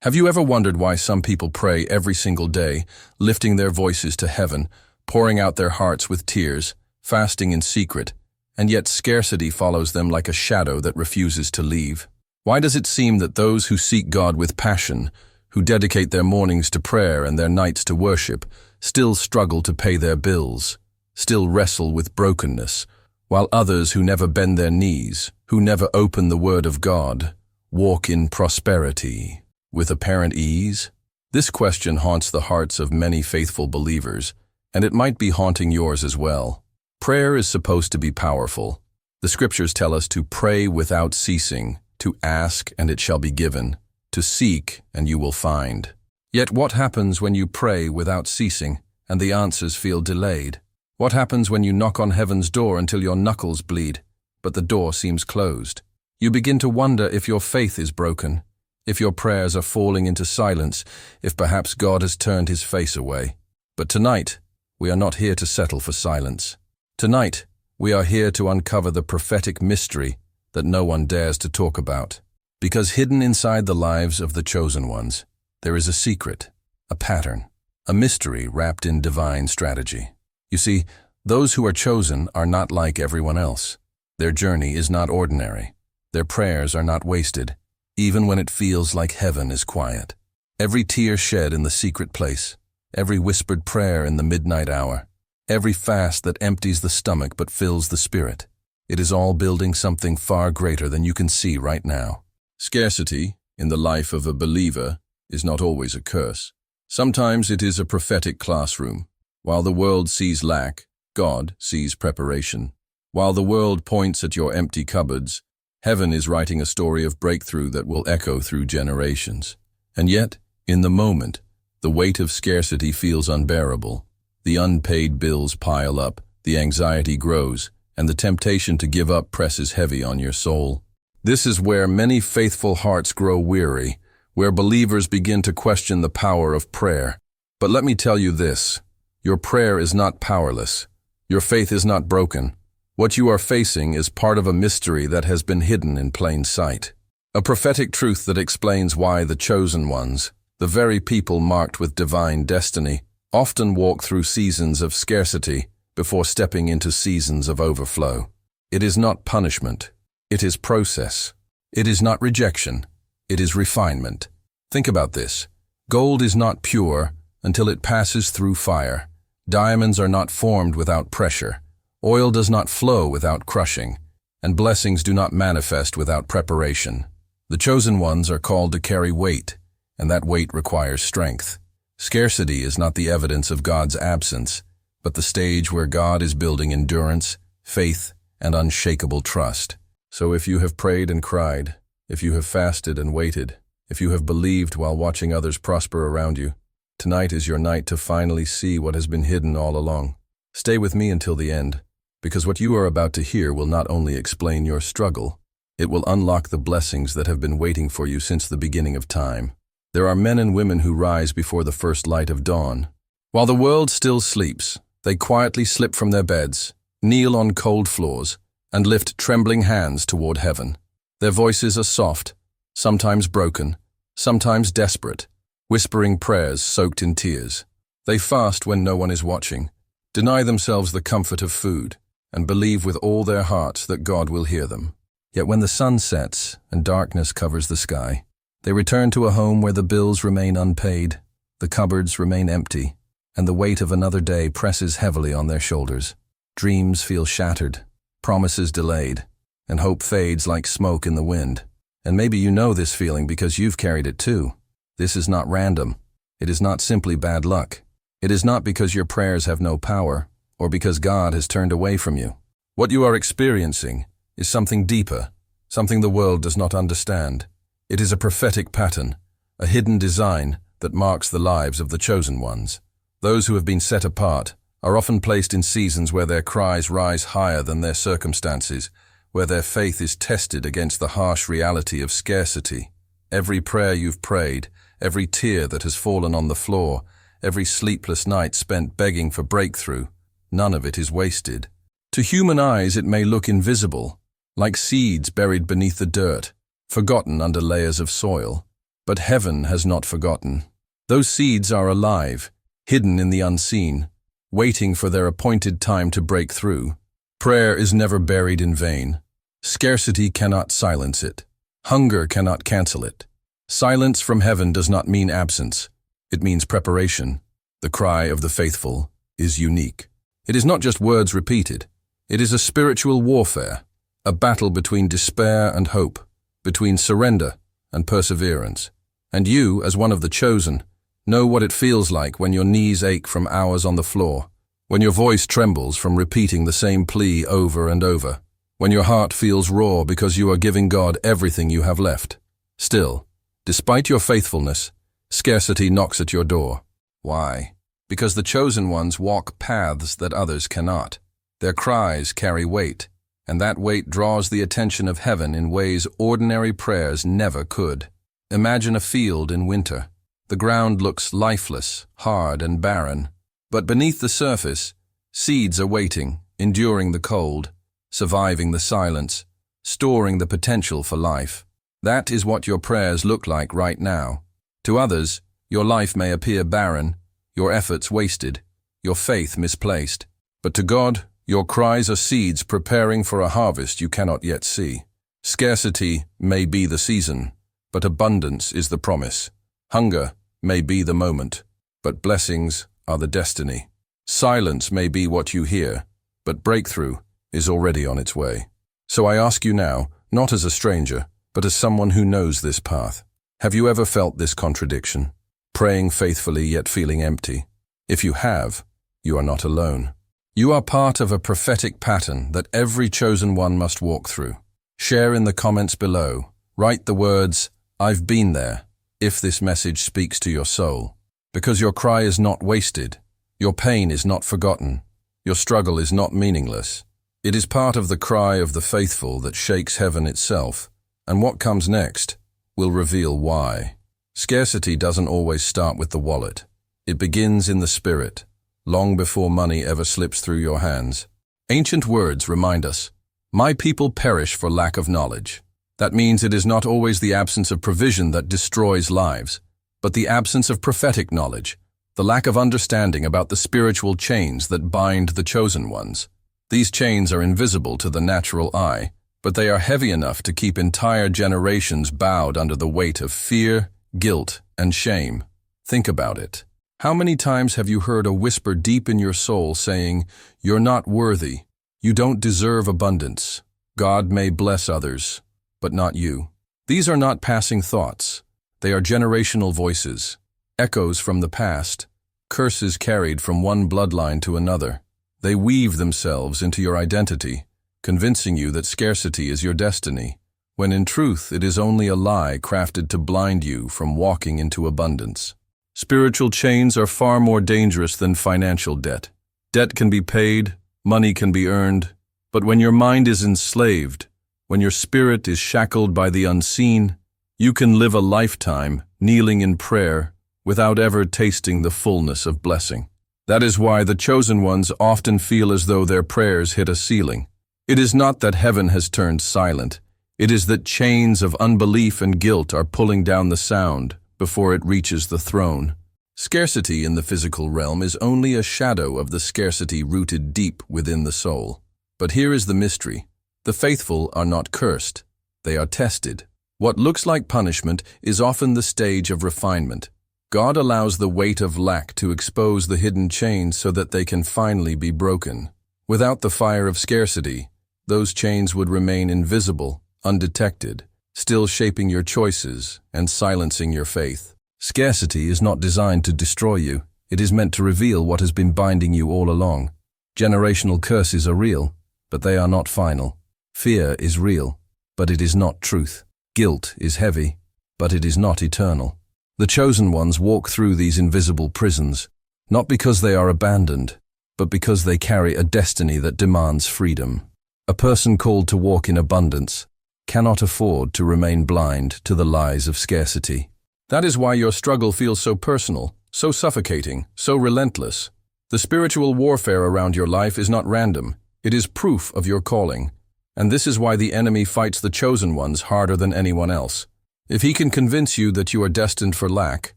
Have you ever wondered why some people pray every single day, lifting their voices to heaven, pouring out their hearts with tears, fasting in secret, and yet scarcity follows them like a shadow that refuses to leave? Why does it seem that those who seek God with passion, who dedicate their mornings to prayer and their nights to worship, still struggle to pay their bills, still wrestle with brokenness, while others who never bend their knees, who never open the Word of God, walk in prosperity with apparent ease? This question haunts the hearts of many faithful believers, and it might be haunting yours as well. Prayer is supposed to be powerful. The scriptures tell us to pray without ceasing, to ask and it shall be given, to seek and you will find. Yet what happens when you pray without ceasing and the answers feel delayed? What happens when you knock on heaven's door until your knuckles bleed, but the door seems closed? You begin to wonder if your faith is broken, if your prayers are falling into silence, if perhaps God has turned his face away. But tonight, we are not here to settle for silence. Tonight, we are here to uncover the prophetic mystery that no one dares to talk about. Because hidden inside the lives of the chosen ones, there is a secret, a pattern, a mystery wrapped in divine strategy. You see, those who are chosen are not like everyone else. Their journey is not ordinary. Their prayers are not wasted, even when it feels like heaven is quiet. Every tear shed in the secret place, every whispered prayer in the midnight hour, every fast that empties the stomach but fills the spirit, it is all building something far greater than you can see right now. Scarcity, in the life of a believer, is not always a curse. Sometimes it is a prophetic classroom. While the world sees lack, God sees preparation. While the world points at your empty cupboards, heaven is writing a story of breakthrough that will echo through generations. And yet, in the moment, the weight of scarcity feels unbearable. The unpaid bills pile up, the anxiety grows, and the temptation to give up presses heavy on your soul. This is where many faithful hearts grow weary, where believers begin to question the power of prayer. But let me tell you this, your prayer is not powerless. Your faith is not broken. What you are facing is part of a mystery that has been hidden in plain sight. A prophetic truth that explains why the chosen ones, the very people marked with divine destiny, often walk through seasons of scarcity before stepping into seasons of overflow. It is not punishment. It is process. It is not rejection. It is refinement. Think about this. Gold is not pure until it passes through fire. Diamonds are not formed without pressure. Oil does not flow without crushing, and blessings do not manifest without preparation. The chosen ones are called to carry weight, and that weight requires strength. Scarcity is not the evidence of God's absence, but the stage where God is building endurance, faith, and unshakable trust. So if you have prayed and cried, if you have fasted and waited, if you have believed while watching others prosper around you, tonight is your night to finally see what has been hidden all along. Stay with me until the end, because what you are about to hear will not only explain your struggle, it will unlock the blessings that have been waiting for you since the beginning of time. There are men and women who rise before the first light of dawn. While the world still sleeps, they quietly slip from their beds, kneel on cold floors, and lift trembling hands toward heaven. Their voices are soft, sometimes broken, sometimes desperate, whispering prayers soaked in tears. They fast when no one is watching, deny themselves the comfort of food, and believe with all their hearts that God will hear them. Yet when the sun sets and darkness covers the sky, they return to a home where the bills remain unpaid, the cupboards remain empty, and the weight of another day presses heavily on their shoulders. Dreams feel shattered, promises delayed, and hope fades like smoke in the wind. And maybe you know this feeling because you've carried it too. This is not random. It is not simply bad luck. It is not because your prayers have no power, or because God has turned away from you. What you are experiencing is something deeper, something the world does not understand. It is a prophetic pattern, a hidden design that marks the lives of the chosen ones. Those who have been set apart are often placed in seasons where their cries rise higher than their circumstances, where their faith is tested against the harsh reality of scarcity. Every prayer you've prayed, every tear that has fallen on the floor, every sleepless night spent begging for breakthrough, none of it is wasted. To human eyes it may look invisible, like seeds buried beneath the dirt, forgotten under layers of soil. but heaven has not forgotten. Those seeds are alive, hidden in the unseen, waiting for their appointed time to break through. Prayer is never buried in vain. Scarcity cannot silence it. Hunger cannot cancel it. Silence from heaven does not mean absence. It means preparation. The cry of the faithful is unique. It is not just words repeated. It is a spiritual warfare, a battle between despair and hope, between surrender and perseverance. And you, as one of the chosen, know what it feels like when your knees ache from hours on the floor, when your voice trembles from repeating the same plea over and over, when your heart feels raw because you are giving God everything you have left. Still, despite your faithfulness, scarcity knocks at your door. Why? Because the chosen ones walk paths that others cannot. Their cries carry weight, and that weight draws the attention of heaven in ways ordinary prayers never could. Imagine a field in winter. The ground looks lifeless, hard, and barren. But beneath the surface, seeds are waiting, enduring the cold, surviving the silence, storing the potential for life. That is what your prayers look like right now. To others, your life may appear barren, your efforts wasted, your faith misplaced. But to God, your cries are seeds preparing for a harvest you cannot yet see. Scarcity may be the season, but abundance is the promise. Hunger may be the moment, but blessings are the destiny. Silence may be what you hear, but breakthrough is already on its way. So I ask you now, not as a stranger, but as someone who knows this path. Have you ever felt this contradiction? Praying faithfully yet feeling empty? If you have, you are not alone. You are part of a prophetic pattern that every chosen one must walk through. Share in the comments below. Write the words, "I've been there," if this message speaks to your soul. Because your cry is not wasted, your pain is not forgotten, your struggle is not meaningless. It is part of the cry of the faithful that shakes heaven itself, and what comes next will reveal why. Scarcity doesn't always start with the wallet. It begins in the spirit, long before money ever slips through your hands. Ancient words remind us, "My people perish for lack of knowledge." That means it is not always the absence of provision that destroys lives, but the absence of prophetic knowledge, the lack of understanding about the spiritual chains that bind the chosen ones. These chains are invisible to the natural eye, but they are heavy enough to keep entire generations bowed under the weight of fear, guilt, and shame. Think about it. How many times have you heard a whisper deep in your soul saying, "You're not worthy. You don't deserve abundance. God may bless others, but not you." These are not passing thoughts. They are generational voices, echoes from the past, curses carried from one bloodline to another. They weave themselves into your identity, convincing you that scarcity is your destiny, when in truth it is only a lie crafted to blind you from walking into abundance. Spiritual chains are far more dangerous than financial debt. Debt can be paid, money can be earned, but when your mind is enslaved, when your spirit is shackled by the unseen, you can live a lifetime kneeling in prayer without ever tasting the fullness of blessing. That is why the chosen ones often feel as though their prayers hit a ceiling. It is not that heaven has turned silent. It is that chains of unbelief and guilt are pulling down the sound before it reaches the throne. Scarcity in the physical realm is only a shadow of the scarcity rooted deep within the soul. But here is the mystery. The faithful are not cursed. They are tested. What looks like punishment is often the stage of refinement. God allows the weight of lack to expose the hidden chains so that they can finally be broken. Without the fire of scarcity, those chains would remain invisible, undetected, still shaping your choices and silencing your faith. Scarcity is not designed to destroy you. It is meant to reveal what has been binding you all along. Generational curses are real, but they are not final. Fear is real, but it is not truth. Guilt is heavy, but it is not eternal. The chosen ones walk through these invisible prisons, not because they are abandoned, but because they carry a destiny that demands freedom. A person called to walk in abundance cannot afford to remain blind to the lies of scarcity. That is why your struggle feels so personal, so suffocating, so relentless. The spiritual warfare around your life is not random. It is proof of your calling. And this is why the enemy fights the chosen ones harder than anyone else. If he can convince you that you are destined for lack,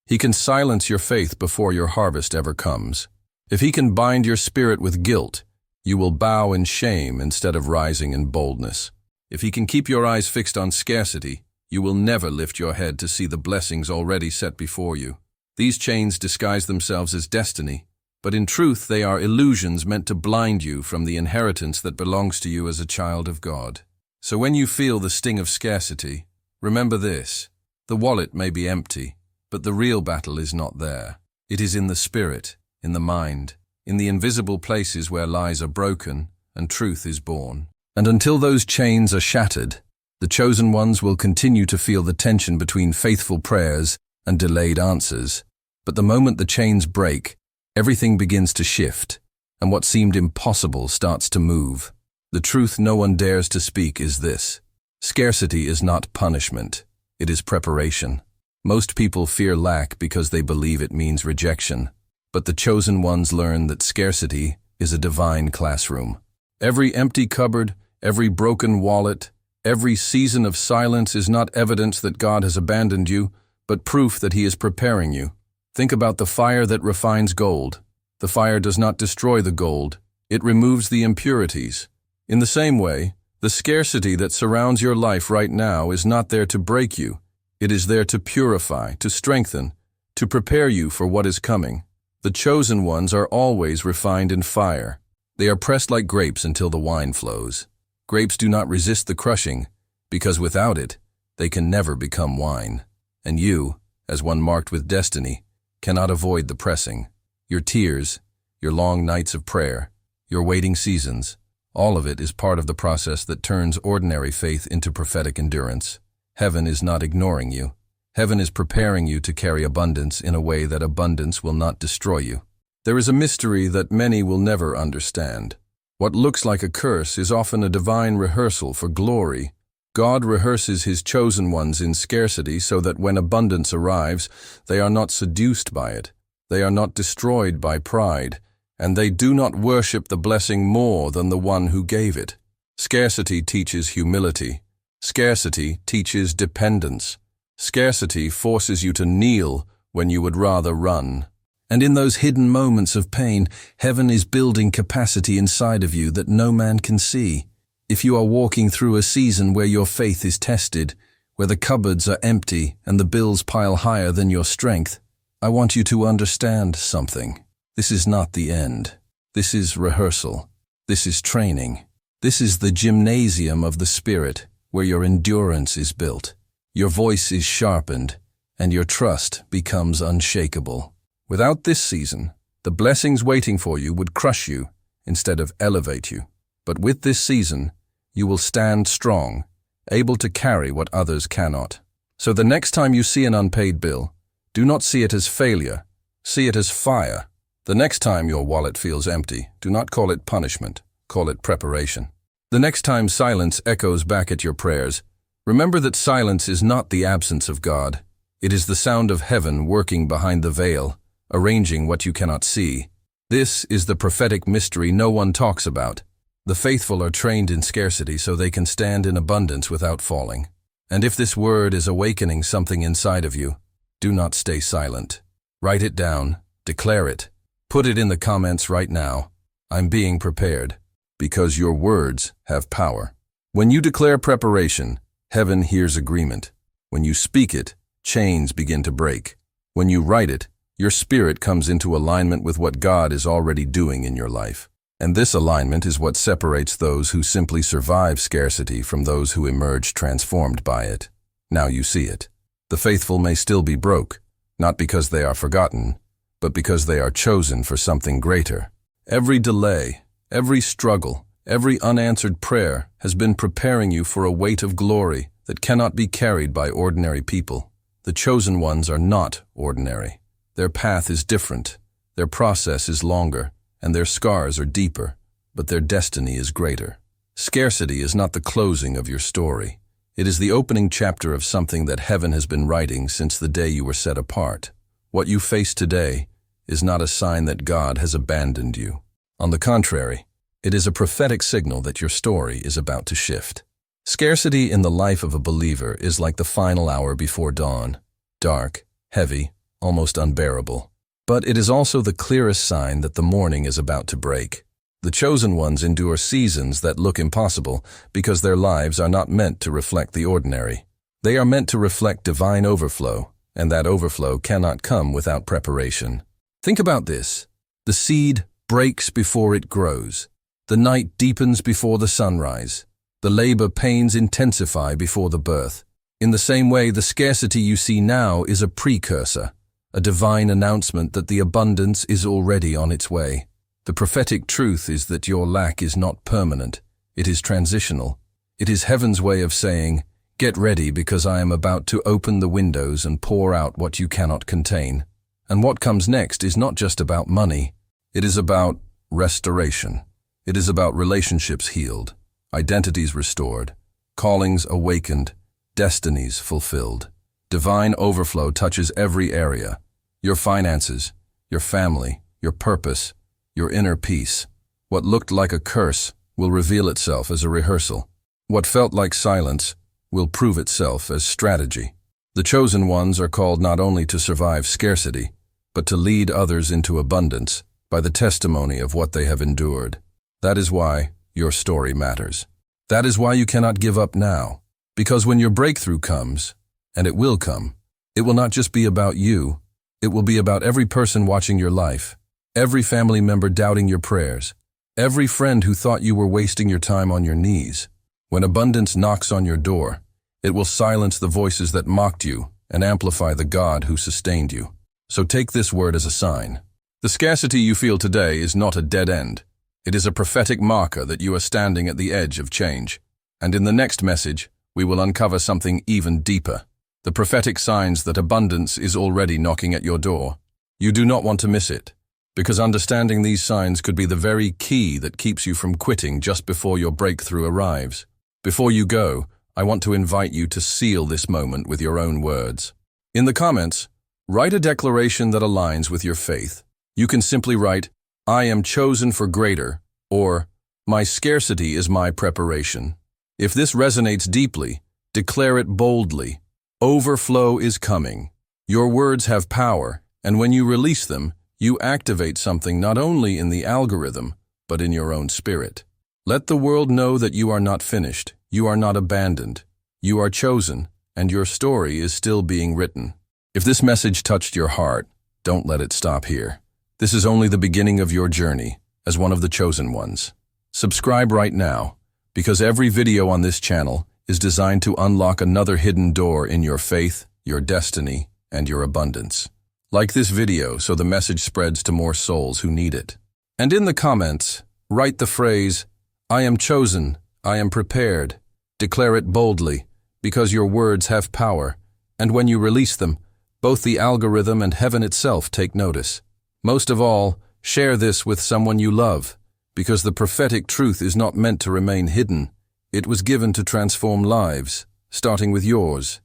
he can silence your faith before your harvest ever comes. If he can bind your spirit with guilt, you will bow in shame instead of rising in boldness. If he can keep your eyes fixed on scarcity, you will never lift your head to see the blessings already set before you. These chains disguise themselves as destiny, but in truth they are illusions meant to blind you from the inheritance that belongs to you as a child of God. So when you feel the sting of scarcity, remember this: the wallet may be empty, but the real battle is not there. It is in the spirit, in the mind, in the invisible places where lies are broken and truth is born. And until those chains are shattered, the chosen ones will continue to feel the tension between faithful prayers and delayed answers. But the moment the chains break, everything begins to shift, and what seemed impossible starts to move. The truth no one dares to speak is this: scarcity is not punishment, it is preparation. Most people fear lack because they believe it means rejection, but the chosen ones learn that scarcity is a divine classroom. Every empty cupboard, every broken wallet, every season of silence is not evidence that God has abandoned you, but proof that he is preparing you. Think about the fire that refines gold. The fire does not destroy the gold, it removes the impurities. In the same way, the scarcity that surrounds your life right now is not there to break you. It is there to purify, to strengthen, to prepare you for what is coming. The chosen ones are always refined in fire. They are pressed like grapes until the wine flows. Grapes do not resist the crushing, because without it, they can never become wine. And you, as one marked with destiny, cannot avoid the pressing. Your tears, your long nights of prayer, your waiting seasons, all of it is part of the process that turns ordinary faith into prophetic endurance. Heaven is not ignoring you. Heaven is preparing you to carry abundance in a way that abundance will not destroy you. There is a mystery that many will never understand. What looks like a curse is often a divine rehearsal for glory. God rehearses his chosen ones in scarcity so that when abundance arrives, they are not seduced by it. They are not destroyed by pride, and they do not worship the blessing more than the one who gave it. Scarcity teaches humility. Scarcity teaches dependence. Scarcity forces you to kneel when you would rather run. And in those hidden moments of pain, heaven is building capacity inside of you that no man can see. If you are walking through a season where your faith is tested, where the cupboards are empty and the bills pile higher than your strength, I want you to understand something. This is not the end. This is rehearsal. This is training. This is the gymnasium of the Spirit, where your endurance is built, your voice is sharpened, and your trust becomes unshakable. Without this season, the blessings waiting for you would crush you instead of elevate you. But with this season, you will stand strong, able to carry what others cannot. So the next time you see an unpaid bill, do not see it as failure, see it as fire. The next time your wallet feels empty, do not call it punishment, call it preparation. The next time silence echoes back at your prayers, remember that silence is not the absence of God. It is the sound of heaven working behind the veil, arranging what you cannot see. This is the prophetic mystery no one talks about. The faithful are trained in scarcity so they can stand in abundance without falling. And if this word is awakening something inside of you, do not stay silent. Write it down, declare it, put it in the comments right now. I'm being prepared, because your words have power. When you declare preparation, heaven hears agreement. When you speak it, chains begin to break. When you write it, your spirit comes into alignment with what God is already doing in your life. And this alignment is what separates those who simply survive scarcity from those who emerge transformed by it. Now you see it. The faithful may still be broke, not because they are forgotten, but because they are chosen for something greater. Every delay, every struggle, every unanswered prayer has been preparing you for a weight of glory that cannot be carried by ordinary people. The chosen ones are not ordinary. Their path is different, their process is longer, and their scars are deeper, but their destiny is greater. Scarcity is not the closing of your story. It is the opening chapter of something that heaven has been writing since the day you were set apart. What you face today is not a sign that God has abandoned you. On the contrary, it is a prophetic signal that your story is about to shift. Scarcity in the life of a believer is like the final hour before dawn, dark, heavy, almost unbearable. But it is also the clearest sign that the morning is about to break. The chosen ones endure seasons that look impossible because their lives are not meant to reflect the ordinary. They are meant to reflect divine overflow, and that overflow cannot come without preparation. Think about this. The seed breaks before it grows. The night deepens before the sunrise. The labor pains intensify before the birth. In the same way, the scarcity you see now is a precursor, a divine announcement that the abundance is already on its way. The prophetic truth is that your lack is not permanent. It is transitional. It is heaven's way of saying, "Get ready because I am about to open the windows and pour out what you cannot contain." And what comes next is not just about money. It is about restoration. It is about relationships healed, identities restored, callings awakened, destinies fulfilled. Divine overflow touches every area: your finances, your family, your purpose, your inner peace. What looked like a curse will reveal itself as a rehearsal. What felt like silence will prove itself as strategy. The chosen ones are called not only to survive scarcity, but to lead others into abundance by the testimony of what they have endured. That is why your story matters. That is why you cannot give up now. Because when your breakthrough comes, and it will come, it will not just be about you. It will be about every person watching your life, every family member doubting your prayers, every friend who thought you were wasting your time on your knees. When abundance knocks on your door, it will silence the voices that mocked you and amplify the God who sustained you. So take this word as a sign. The scarcity you feel today is not a dead end. It is a prophetic marker that you are standing at the edge of change. And in the next message, we will uncover something even deeper. The prophetic signs that abundance is already knocking at your door. You do not want to miss it, because understanding these signs could be the very key that keeps you from quitting just before your breakthrough arrives. Before you go, I want to invite you to seal this moment with your own words. In the comments, write a declaration that aligns with your faith. You can simply write, "I am chosen for greater," or "My scarcity is my preparation." If this resonates deeply, declare it boldly. Overflow is coming. Your words have power, and when you release them, you activate something not only in the algorithm, but in your own spirit. Let the world know that you are not finished, you are not abandoned, you are chosen, and your story is still being written. If this message touched your heart, don't let it stop here. This is only the beginning of your journey as one of the chosen ones. Subscribe right now, because every video on this channel is designed to unlock another hidden door in your faith, your destiny, and your abundance. Like this video so the message spreads to more souls who need it. And in the comments, write the phrase, "I am chosen, I am prepared." Declare it boldly, because your words have power, and when you release them, both the algorithm and heaven itself take notice. Most of all, share this with someone you love, because the prophetic truth is not meant to remain hidden. It was given to transform lives, starting with yours.